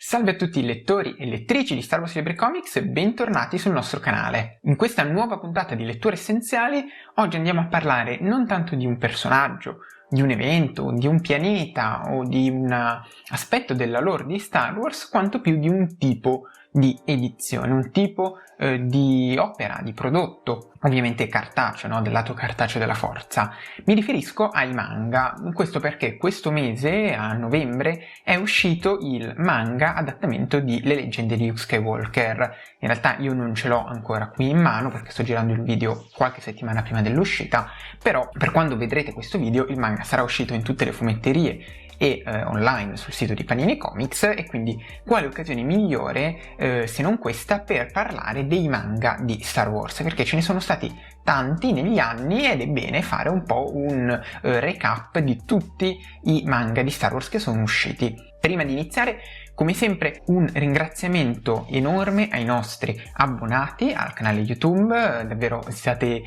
Salve a tutti i lettori e lettrici di Star Wars Library Comics e bentornati sul nostro canale. In questa nuova puntata di Letture Essenziali, oggi andiamo a parlare non tanto di un personaggio, di un evento, di un pianeta o di un aspetto della lore di Star Wars, quanto più di un tipo di edizione, un tipo di opera, di prodotto, ovviamente cartaceo, no? Del lato cartaceo della forza. Mi riferisco ai manga, questo perché questo mese, a novembre, è uscito il manga adattamento di Le leggende di Luke Skywalker. In realtà io non ce l'ho ancora qui in mano perché sto girando il video qualche settimana prima dell'uscita, però per quando vedrete questo video il manga sarà uscito in tutte le fumetterie e online sul sito di Panini Comics, e quindi quale occasione migliore se non questa per parlare dei manga di Star Wars, perché ce ne sono stati tanti negli anni ed è bene fare un po' un recap di tutti i manga di Star Wars che sono usciti. Prima di iniziare, come sempre, un ringraziamento enorme ai nostri abbonati al canale YouTube. Davvero state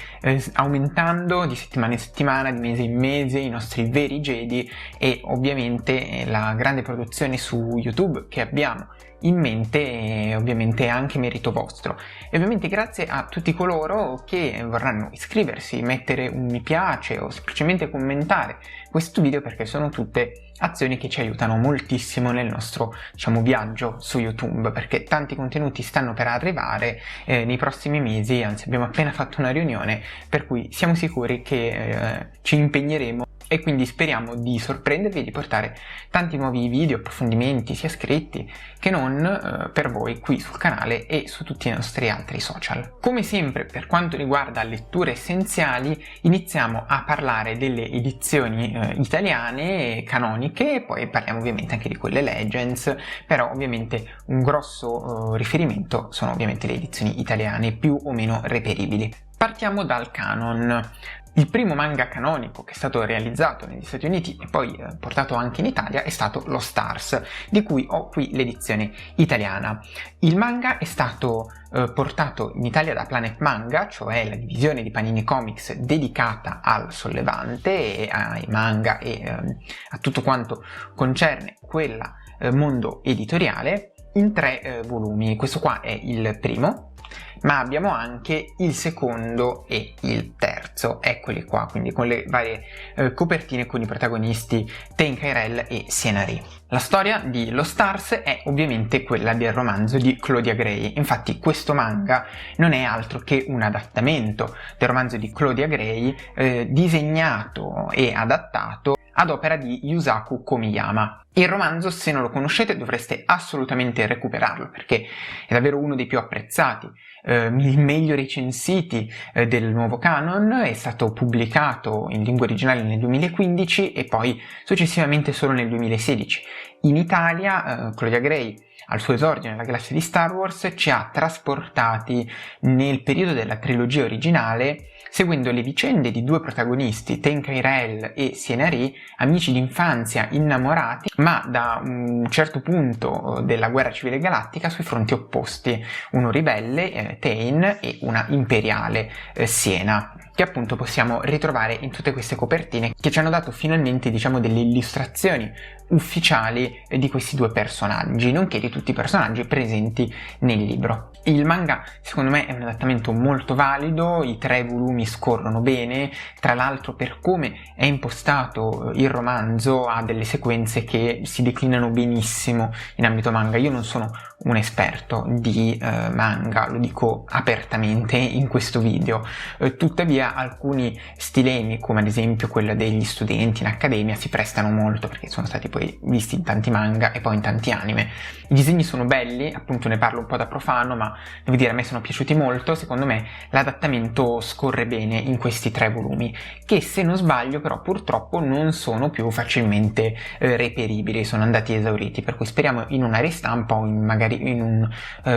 aumentando di settimana in settimana, di mese in mese, i nostri veri Jedi, e ovviamente la grande produzione su YouTube che abbiamo in mente ovviamente è anche merito vostro, e ovviamente grazie a tutti coloro che vorranno iscriversi, mettere un mi piace o semplicemente commentare questo video, perché sono tutte azioni che ci aiutano moltissimo nel nostro, viaggio su YouTube, perché tanti contenuti stanno per arrivare nei prossimi mesi, anzi abbiamo appena fatto una riunione per cui siamo sicuri che ci impegneremo, e quindi speriamo di sorprendervi e di portare tanti nuovi video, approfondimenti, sia scritti che non, per voi qui sul canale e su tutti i nostri altri social. Come sempre, per quanto riguarda letture essenziali, iniziamo a parlare delle edizioni italiane canoniche, e poi parliamo ovviamente anche di quelle Legends, però ovviamente un grosso riferimento sono ovviamente le edizioni italiane più o meno reperibili. Partiamo dal canon. Il primo manga canonico che è stato realizzato negli Stati Uniti e poi portato anche in Italia è stato lo Stars, di cui ho qui l'edizione italiana. Il manga è stato portato in Italia da Planet Manga, cioè la divisione di Panini Comics dedicata al sollevante e ai manga e a tutto quanto concerne quel mondo editoriale, in 3 volumi. Questo qua è il primo, ma abbiamo anche il secondo e il terzo, eccoli qua, quindi con le varie copertine con i protagonisti Thein Tyrell e Ciena Ree. La storia di Lo Stars è ovviamente quella del romanzo di Claudia Gray. Infatti questo manga non è altro che un adattamento del romanzo di Claudia Gray, disegnato e adattato ad opera di Yusaku Komiyama. Il romanzo, se non lo conoscete, dovreste assolutamente recuperarlo, perché è davvero uno dei più apprezzati, il meglio recensiti del nuovo canon. È stato pubblicato in lingua originale nel 2015 e poi successivamente solo nel 2016. In Italia Claudia Gray, al suo esordio nella galassia di Star Wars, ci ha trasportati nel periodo della trilogia originale, seguendo le vicende di 2 protagonisti, Thein Tyrell e Ciena Ree, amici d'infanzia innamorati, ma da un certo punto della guerra civile galattica sui fronti opposti, uno ribelle, Thein, e una imperiale, Ciena, che appunto possiamo ritrovare in tutte queste copertine che ci hanno dato finalmente, delle illustrazioni ufficiali di questi 2 personaggi, nonché di tutti i personaggi presenti nel libro. Il manga secondo me è un adattamento molto valido, i 3 volumi scorrono bene, tra l'altro per come è impostato il romanzo ha delle sequenze che si declinano benissimo in ambito manga. Io non sono un esperto di manga, lo dico apertamente in questo video, tuttavia alcuni stilemi, come ad esempio quello degli studenti in accademia, si prestano molto perché sono stati poi visti in tanti manga e poi in tanti anime. I disegni sono belli, appunto ne parlo un po' da profano, ma devo dire a me sono piaciuti molto. Secondo me l'adattamento scorre bene in questi 3 volumi, che se non sbaglio però purtroppo non sono più facilmente reperibili, sono andati esauriti, per cui speriamo in una ristampa o magari in un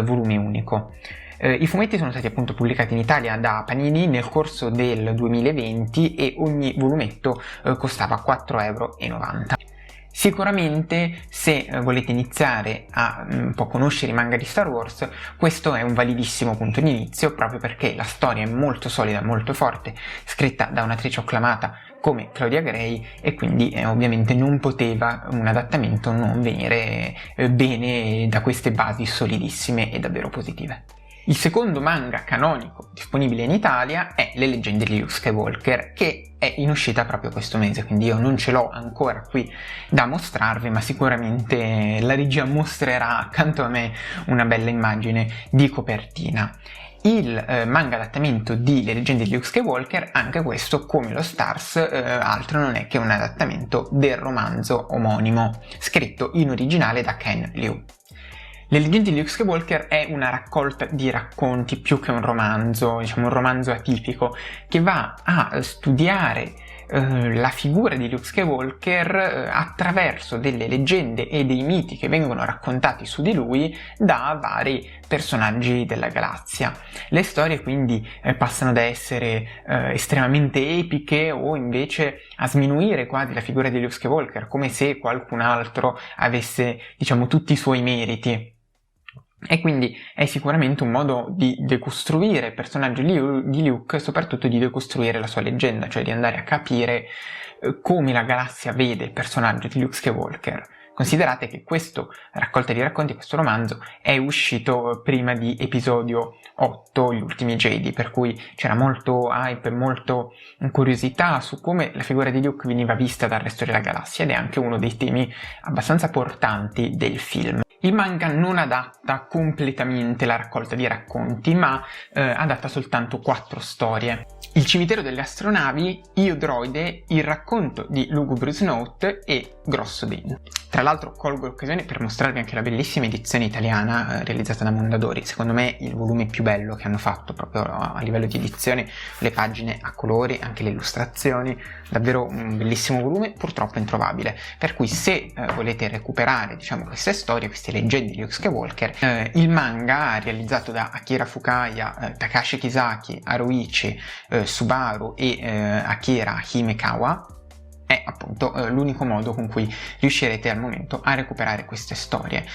volume unico. I fumetti sono stati appunto pubblicati in Italia da Panini nel corso del 2020 e ogni volumetto costava 4,90 €. Sicuramente se volete iniziare a un po' conoscere i manga di Star Wars, questo è un validissimo punto di inizio, proprio perché la storia è molto solida, molto forte, scritta da un'attrice acclamata come Claudia Gray, e quindi ovviamente non poteva un adattamento non venire bene da queste basi solidissime e davvero positive. Il secondo manga canonico disponibile in Italia è Le leggende di Luke Skywalker, che è in uscita proprio questo mese, quindi io non ce l'ho ancora qui da mostrarvi, ma sicuramente la regia mostrerà accanto a me una bella immagine di copertina. Il manga adattamento di Le leggende di Luke Skywalker, anche questo come lo Stars, altro non è che un adattamento del romanzo omonimo, scritto in originale da Ken Liu. Le leggende di Luke Skywalker è una raccolta di racconti più che un romanzo, diciamo un romanzo atipico, che va a studiare la figura di Luke Skywalker attraverso delle leggende e dei miti che vengono raccontati su di lui da vari personaggi della galassia. Le storie quindi passano da essere estremamente epiche o invece a sminuire quasi la figura di Luke Skywalker, come se qualcun altro avesse, diciamo, tutti i suoi meriti. E quindi è sicuramente un modo di decostruire il personaggio di Luke e soprattutto di decostruire la sua leggenda, cioè di andare a capire come la galassia vede il personaggio di Luke Skywalker. Considerate che questa raccolta di racconti, questo romanzo, è uscito prima di episodio 8, Gli ultimi Jedi, per cui c'era molto hype, molto curiosità su come la figura di Luke veniva vista dal resto della galassia, ed è anche uno dei temi abbastanza portanti del film. Il manga non adatta completamente la raccolta di racconti, ma adatta soltanto 4 storie. Il cimitero delle astronavi, Io Droide, Il racconto di Lugubrious Note e Grosso Din. Tra l'altro colgo l'occasione per mostrarvi anche la bellissima edizione italiana realizzata da Mondadori, secondo me il volume più bello che hanno fatto proprio a livello di edizione, le pagine a colori, anche le illustrazioni, davvero un bellissimo volume, purtroppo introvabile, per cui se volete recuperare, diciamo, queste storie, queste leggende di Luke Skywalker, il manga realizzato da Akira Fukaya, Takashi Kisaki, Haruichi Subaru e Akira Himekawa è appunto l'unico modo con cui riuscirete al momento a recuperare queste storie.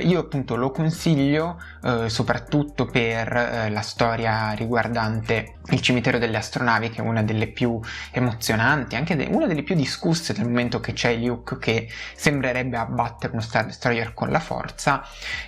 Io appunto lo consiglio soprattutto per la storia riguardante il cimitero delle astronavi, che è una delle più emozionanti, anche una delle più discusse, dal momento che c'è Luke che sembrerebbe abbattere uno Star Destroyer con la forza.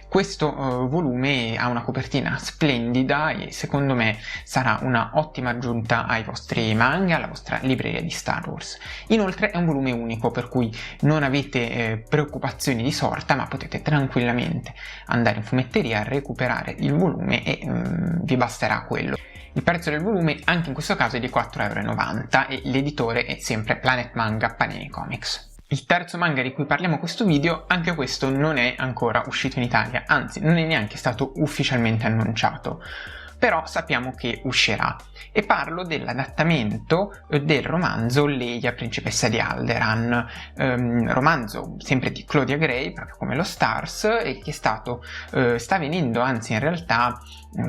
Questo volume ha una copertina splendida e secondo me sarà una ottima aggiunta ai vostri manga, alla vostra libreria di Star Wars. Inoltre è un volume unico, per cui non avete preoccupazioni di sorta, ma potete tranquillamente andare in fumetteria a recuperare il volume e vi basterà quello. Il prezzo del volume anche in questo caso è di 4,90 € e l'editore è sempre Planet Manga Panini Comics. Il terzo manga di cui parliamo in questo video, anche questo non è ancora uscito in Italia, anzi non è neanche stato ufficialmente annunciato, però sappiamo che uscirà, e parlo dell'adattamento del romanzo Leia, principessa di Alderaan, romanzo sempre di Claudia Gray, proprio come lo Stars, e che sta venendo, anzi in realtà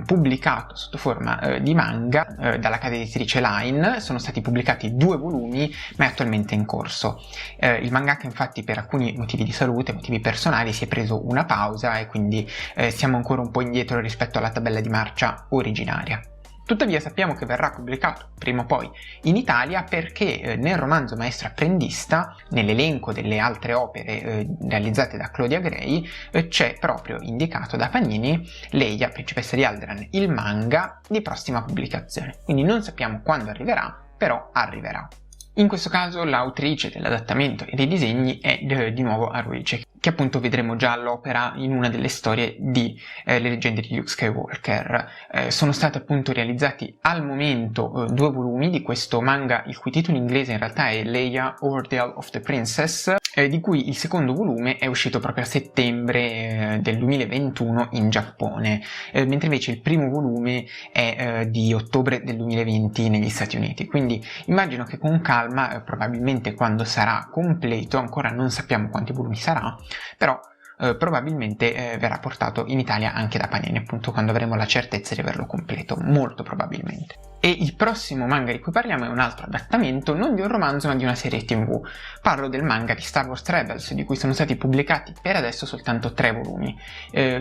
pubblicato sotto forma di manga dalla casa editrice Line. Sono stati pubblicati 2 volumi, ma è attualmente in corso. Il mangaka infatti per alcuni motivi di salute, motivi personali, si è preso una pausa e quindi siamo ancora un po' indietro rispetto alla tabella di marcia originaria. Tuttavia sappiamo che verrà pubblicato prima o poi in Italia, perché nel romanzo Maestro Apprendista, nell'elenco delle altre opere realizzate da Claudia Gray, c'è proprio indicato da Panini Leia, principessa di Alderaan, il manga di prossima pubblicazione. Quindi non sappiamo quando arriverà, però arriverà. In questo caso l'autrice dell'adattamento e dei disegni è di nuovo Haruichi, che appunto vedremo già all'opera in una delle storie di Le leggende di Luke Skywalker. Sono stati appunto realizzati al momento 2 volumi di questo manga, il cui titolo in inglese in realtà è Leia Ordeal of the Princess, di cui il secondo volume è uscito proprio a settembre del 2021 in Giappone, mentre invece il primo volume è di ottobre del 2020 negli Stati Uniti. Quindi immagino che con calma, probabilmente quando sarà completo, ancora non sappiamo quanti volumi sarà, però probabilmente verrà portato in Italia anche da Panini, appunto quando avremo la certezza di averlo completo, molto probabilmente. E il prossimo manga di cui parliamo è un altro adattamento, non di un romanzo ma di una serie TV. Parlo del manga di Star Wars Rebels, di cui sono stati pubblicati per adesso soltanto 3 volumi,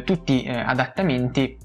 tutti adattamenti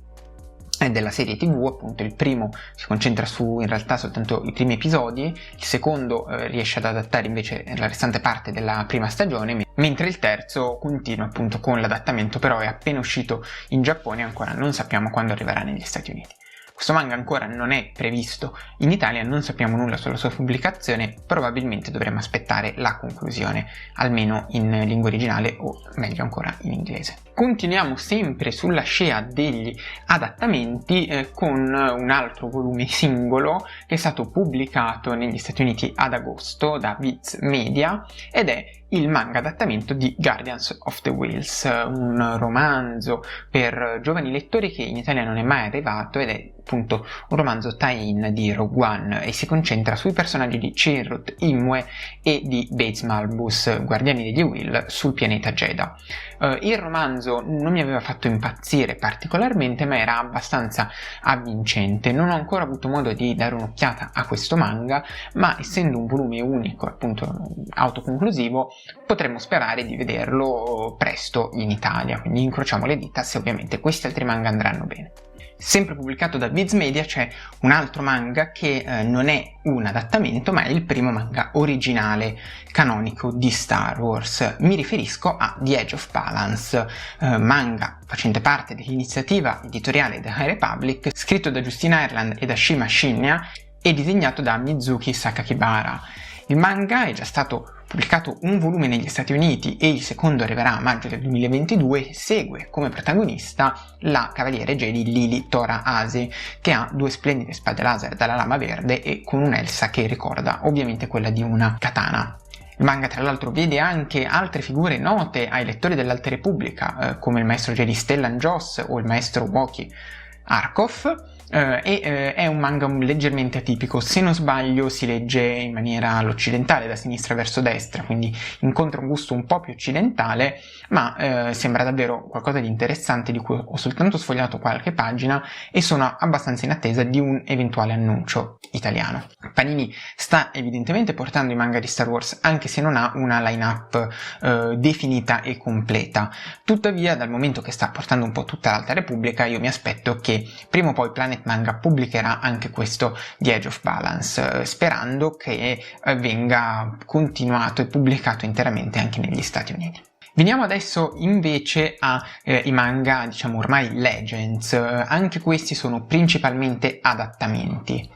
della serie TV. Appunto il primo si concentra su in realtà soltanto i primi episodi, il secondo riesce ad adattare invece la restante parte della prima stagione, mentre il terzo continua appunto con l'adattamento, però è appena uscito in Giappone e ancora non sappiamo quando arriverà negli Stati Uniti. Questo manga ancora non è previsto in Italia, non sappiamo nulla sulla sua pubblicazione, probabilmente dovremo aspettare la conclusione, almeno in lingua originale o meglio ancora in inglese. Continuiamo sempre sulla scia degli adattamenti con un altro volume singolo che è stato pubblicato negli Stati Uniti ad agosto da Viz Media ed è il manga adattamento di Guardians of the Whills, un romanzo per giovani lettori che in Italia non è mai arrivato ed è appunto un romanzo tie-in di Rogue One e si concentra sui personaggi di Chirrut Imwe e di Bates Malbus, guardiani degli Whill, sul pianeta Jedha. Il romanzo non mi aveva fatto impazzire particolarmente, ma era abbastanza avvincente. Non ho ancora avuto modo di dare un'occhiata a questo manga, ma essendo un volume unico, appunto autoconclusivo, potremmo sperare di vederlo presto in Italia, quindi incrociamo le dita se ovviamente questi altri manga andranno bene. Sempre pubblicato da Viz Media c'è un altro manga che non è un adattamento ma è il primo manga originale canonico di Star Wars. Mi riferisco a The Edge of Balance, manga facente parte dell'iniziativa editoriale The High Republic, scritto da Justin Ireland e da Shima Shinya e disegnato da Mizuki Sakakibara. Il manga è già stato pubblicato un volume negli Stati Uniti e il secondo arriverà a maggio del 2022, segue come protagonista la cavaliere Jedi Lily Tora Ase, che ha due splendide spade laser dalla lama verde e con un'elsa che ricorda ovviamente quella di una katana. Il manga tra l'altro vede anche altre figure note ai lettori dell'Alta Repubblica, come il maestro Jedi Stellan Joss o il maestro Wookiee Arkoff, è un manga leggermente atipico. Se non sbaglio si legge in maniera all'occidentale, da sinistra verso destra, quindi incontra un gusto un po' più occidentale, ma sembra davvero qualcosa di interessante di cui ho soltanto sfogliato qualche pagina e sono abbastanza in attesa di un eventuale annuncio italiano. Panini sta evidentemente portando i manga di Star Wars, anche se non ha una line-up definita e completa. Tuttavia, dal momento che sta portando un po' tutta l'Alta Repubblica, io mi aspetto che prima o poi Planet Manga pubblicherà anche questo The Edge of Balance, sperando che venga continuato e pubblicato interamente anche negli Stati Uniti. Veniamo adesso invece ai manga, diciamo ormai Legends. Anche questi sono principalmente adattamenti.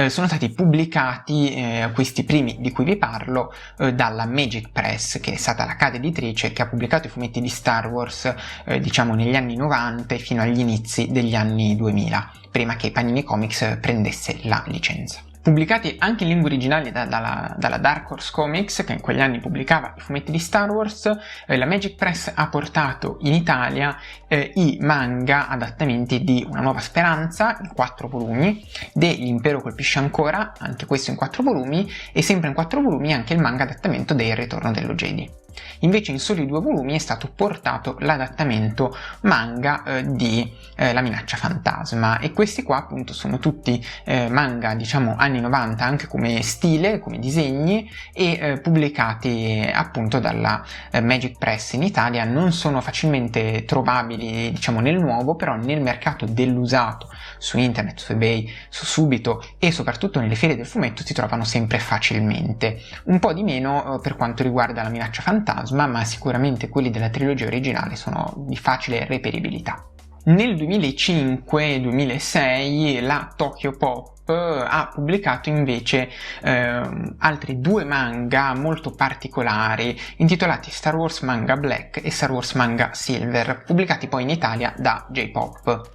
Sono stati pubblicati questi primi di cui vi parlo dalla Magic Press, che è stata la casa editrice che ha pubblicato i fumetti di Star Wars diciamo negli anni 90 e fino agli inizi degli anni 2000, prima che Panini Comics prendesse la licenza. Pubblicati anche in lingua originale dalla Dark Horse Comics, che in quegli anni pubblicava i fumetti di Star Wars, la Magic Press ha portato in Italia i manga adattamenti di Una Nuova Speranza in 4 volumi, dell'Impero colpisce ancora, anche questo in 4 volumi, e sempre in 4 volumi anche il manga adattamento del Ritorno dello Jedi. Invece in soli 2 volumi è stato portato l'adattamento manga di La Minaccia Fantasma, e questi qua appunto sono tutti manga diciamo anni 90 anche come stile, come disegni, e pubblicati appunto dalla Magic Press in Italia. Non sono facilmente trovabili diciamo nel nuovo, però nel mercato dell'usato su internet, su eBay, su Subito e soprattutto nelle fiere del fumetto si trovano sempre facilmente. Un po' di meno per quanto riguarda La Minaccia Fantasma, ma sicuramente quelli della trilogia originale sono di facile reperibilità. Nel 2005-2006 la Tokyo Pop ha pubblicato invece altri 2 manga molto particolari intitolati Star Wars Manga Black e Star Wars Manga Silver, pubblicati poi in Italia da J-Pop.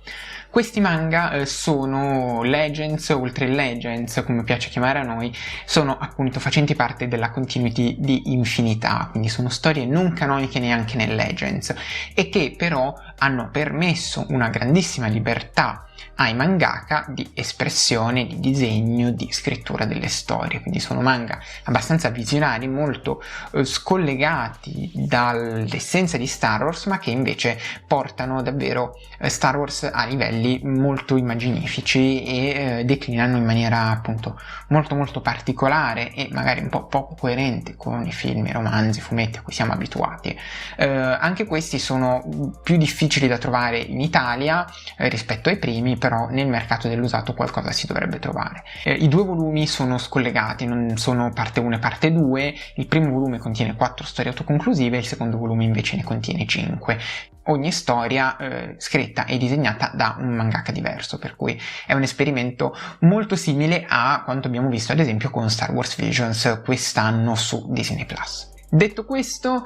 Questi manga sono Legends, oltre Legends, come piace chiamare a noi, sono appunto facenti parte della continuity di Infinità, quindi sono storie non canoniche neanche nel Legends, e che però hanno permesso una grandissima libertà ai mangaka di espressione, di disegno, di scrittura delle storie. Quindi sono manga abbastanza visionari, molto scollegati dall'essenza di Star Wars, ma che invece portano davvero Star Wars a livelli molto immaginifici e declinano in maniera appunto molto particolare e magari un po' poco coerente con i film, i romanzi, i fumetti a cui siamo abituati. Anche questi sono più difficili da trovare in Italia rispetto ai primi, pochissimi, però nel mercato dell'usato qualcosa si dovrebbe trovare. I 2 volumi sono scollegati, non sono parte 1 e parte 2, il primo volume contiene 4 storie autoconclusive, il secondo volume invece ne contiene 5. Ogni storia scritta e disegnata da un mangaka diverso, per cui è un esperimento molto simile a quanto abbiamo visto ad esempio con Star Wars Visions quest'anno su Disney+. Detto questo,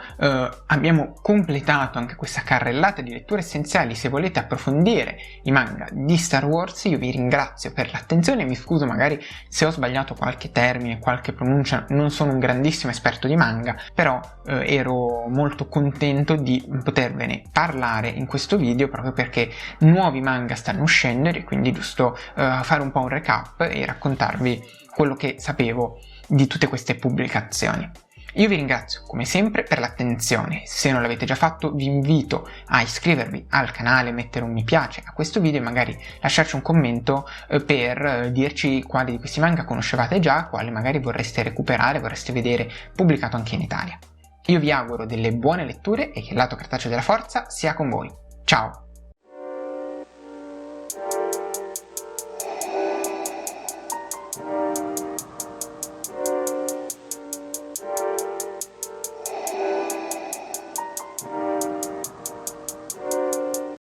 abbiamo completato anche questa carrellata di letture essenziali. Se volete approfondire i manga di Star Wars, io vi ringrazio per l'attenzione, mi scuso magari se ho sbagliato qualche termine, qualche pronuncia, non sono un grandissimo esperto di manga, però ero molto contento di potervene parlare in questo video proprio perché nuovi manga stanno uscendo e quindi giusto fare un po' un recap e raccontarvi quello che sapevo di tutte queste pubblicazioni. Io vi ringrazio come sempre per l'attenzione, se non l'avete già fatto vi invito a iscrivervi al canale, mettere un mi piace a questo video e magari lasciarci un commento per dirci quali di questi manga conoscevate già, quali magari vorreste recuperare, vorreste vedere pubblicato anche in Italia. Io vi auguro delle buone letture e che il lato cartaceo della forza sia con voi. Ciao!